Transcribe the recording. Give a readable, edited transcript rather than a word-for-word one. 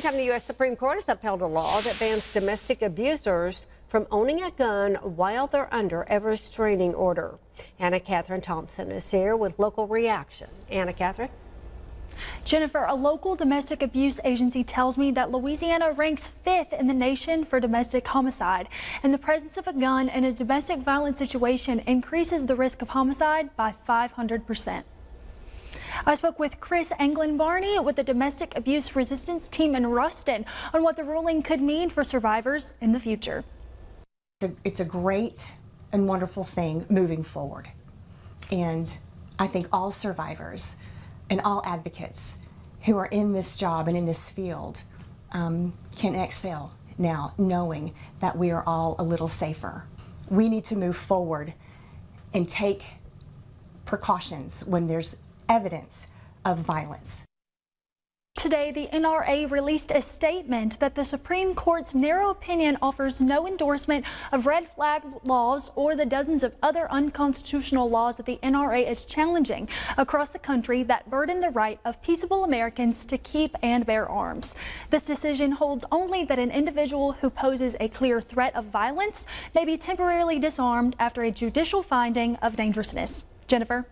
The U.S. Supreme Court has upheld a law that bans domestic abusers from owning a gun while they're under a restraining order. Anna Catherine Thompson is here with local reaction. Anna Catherine? Jennifer, a local domestic abuse agency tells me that Louisiana ranks 5th in the nation for domestic homicide, and the presence of a gun in a domestic violence situation increases the risk of homicide by 500%. I spoke with Chris Anglin-Barney with the Domestic Abuse Resistance Team in Ruston on what the ruling could mean for survivors in the future. It's a great and wonderful thing moving forward. And I think all survivors and all advocates who are in this job and in this field can exhale now, knowing that we are all a little safer. We need to move forward and take precautions when there's evidence of violence. Today, the NRA released a statement that the Supreme Court's narrow opinion offers no endorsement of red flag laws or the dozens of other unconstitutional laws that the NRA is challenging across the country that burden the right of peaceable Americans to keep and bear arms. This decision holds only that an individual who poses a clear threat of violence may be temporarily disarmed after a judicial finding of dangerousness. Jennifer?